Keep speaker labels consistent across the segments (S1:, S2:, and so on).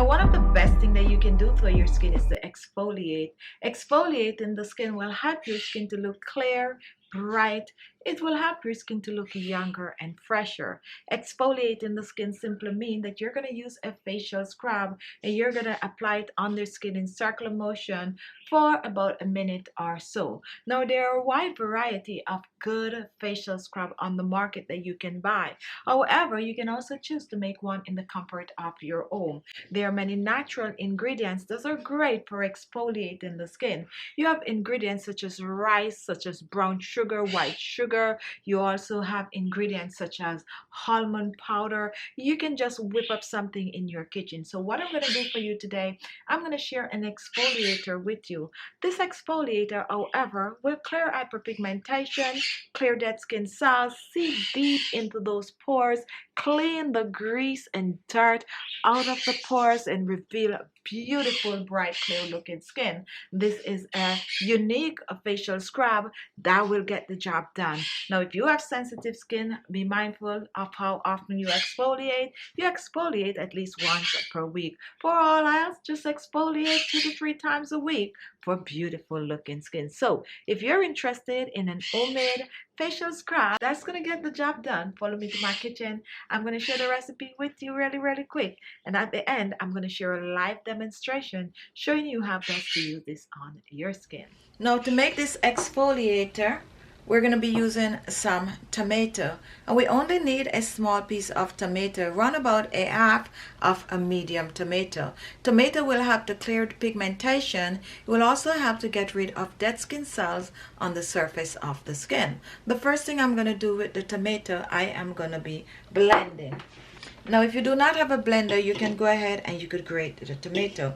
S1: Now, one of the best things that you can do for your skin is to exfoliate. Exfoliating the skin will help your skin to look clear, bright. It will help your skin to look younger and fresher. Exfoliating the skin simply means that you're going to use a facial scrub and you're going to apply it on the skin in circular motion for about a minute or so. Now, there are a wide variety of good facial scrub on the market that you can buy. However, you can also choose to make one in the comfort of your home. There are many natural ingredients that are great for exfoliating the skin. You have ingredients such as rice, such as brown sugar, white sugar. You also have ingredients such as almond powder. You can just whip up something in your kitchen. So what I'm going to do for you today, I'm going to share an exfoliator with you. This exfoliator, however, will clear hyperpigmentation, clear dead skin cells, see deep into those pores, clean the grease and dirt out of the pores, and reveal beautiful, bright, clear looking skin. This is a unique facial scrub that will get the job done. Now, if you have sensitive skin, be mindful of how often you exfoliate. You exfoliate at least once per week. For all else, just exfoliate 2 to 3 times a week for beautiful looking skin. So if you're interested in an homemade facial scrub that's going to get the job done, follow me to my kitchen. I'm going to share the recipe with you really quick, and at the end I'm going to share a live demonstration showing you how best to use this on your skin. Now, to make this exfoliator, we're going to be using some tomato, and we only need a small piece of tomato, around about a half of a medium tomato. Tomato will help to clear the pigmentation. It will also help to get rid of dead skin cells on the surface of the skin. The first thing I'm going to do with the tomato, I am going to be blending. Now, if you do not have a blender, you can go ahead and you could grate the tomato.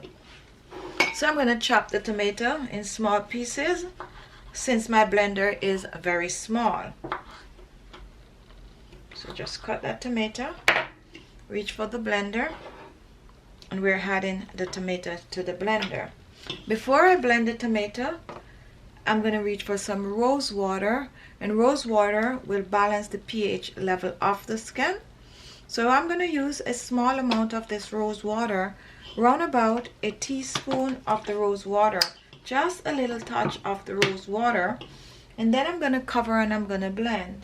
S1: So I'm going to chop the tomato in small pieces, since my blender is very small. So just cut that tomato, reach for the blender, and we're adding the tomato to the blender. Before I blend the tomato, I'm going to reach for some rose water, and rose water will balance the pH level of the skin. So I'm going to use a small amount of this rose water, round about a teaspoon of the rose water, just a little touch of the rose water, and then I'm going to cover and I'm going to blend.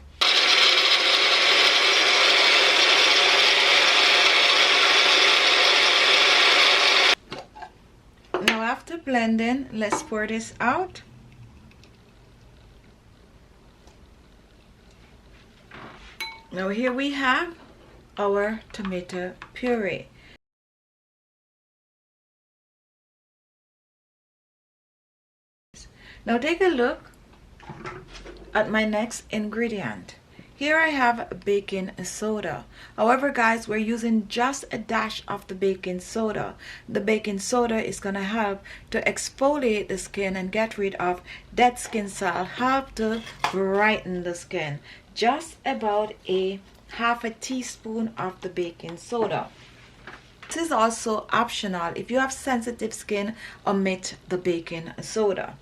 S1: Now, after blending, let's pour this out. Now, here we have our tomato puree. Now take a look at my next ingredient. Here I have baking soda. However, guys, we're using just a dash of the baking soda. The baking soda is going to help to exfoliate the skin and get rid of dead skin cells, help to brighten the skin. Just about a half a teaspoon of the baking soda. This is also optional. If you have sensitive skin, omit the baking soda.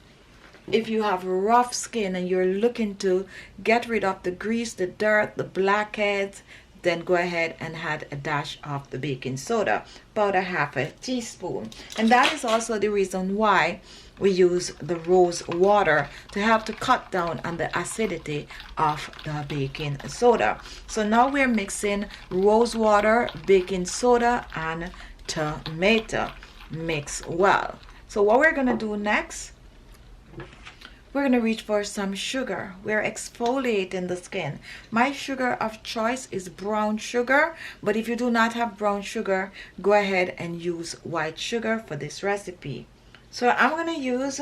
S1: If you have rough skin and you're looking to get rid of the grease, the dirt, the blackheads, then go ahead and add a dash of the baking soda, about a half a teaspoon. And that is also the reason why we use the rose water, to help to cut down on the acidity of the baking soda. So now we're mixing rose water, baking soda, and tomato. Mix well. So what we're going to do next, we're going to reach for some sugar. We're exfoliating the skin. My sugar of choice is brown sugar, but if you do not have brown sugar, go ahead and use white sugar for this recipe. So I'm going to use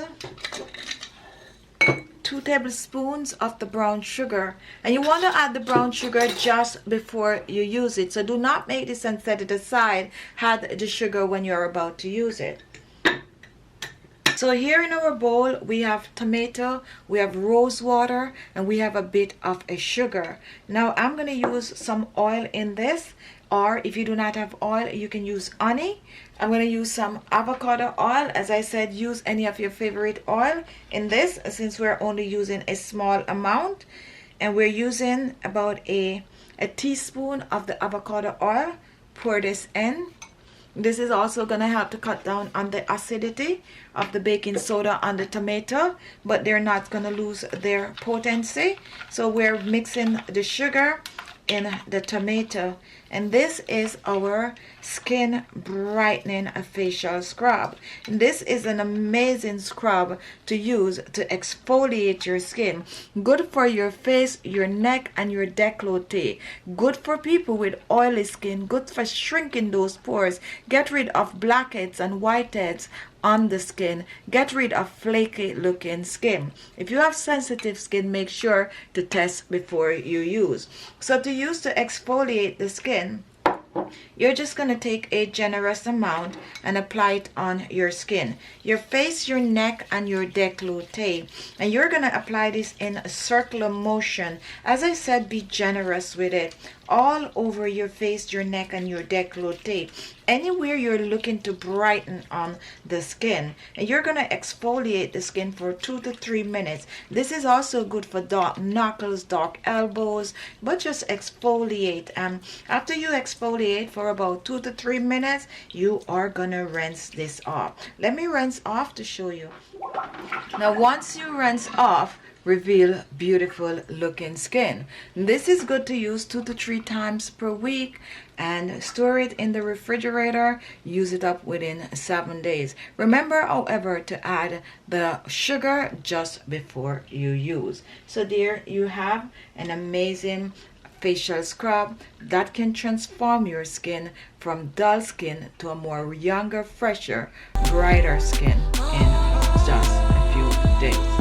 S1: 2 tablespoons of the brown sugar, and you want to add the brown sugar just before you use it. So do not make this and set it aside. Add the sugar when you're about to use it. So here in our bowl, we have tomato, we have rose water, and we have a bit of a sugar. Now I'm going to use some oil in this, or if you do not have oil, you can use honey. I'm going to use some avocado oil. As I said, use any of your favorite oil in this, since we're only using a small amount. And we're using about a teaspoon of the avocado oil. Pour this in. This is also going to help to cut down on the acidity of the baking soda on the tomato, but they're not going to lose their potency. So we're mixing the sugar in the tomato, and this is our skin brightening facial scrub. And this is an amazing scrub to use to exfoliate your skin. Good for your face, your neck, and your décolleté. Good for people with oily skin. Good for shrinking those pores. Get rid of blackheads and whiteheads on the skin. Get rid of flaky looking skin. If you have sensitive skin, make sure to test before you use. So to use to exfoliate the skin, you're just going to take a generous amount and apply it on your skin, your face, your neck, and your décolleté. And you're going to apply this in a circular motion. As I said, be generous with it. All over your face, your neck, and your décolleté. Anywhere you're looking to brighten on the skin. And you're going to exfoliate the skin for 2 to 3 minutes. This is also good for dark knuckles, dark elbows, but just exfoliate. And after you exfoliate for about 2 to 3 minutes, you are going to rinse this off. Let me rinse off to show you. Now, once you rinse off, reveal beautiful looking skin. This is good to use 2 to 3 times per week, and store it in the refrigerator. Use it up within 7 days. Remember, however, to add the sugar just before you use. So there you have an amazing facial scrub that can transform your skin from dull skin to a more younger, fresher, brighter skin in just a few days.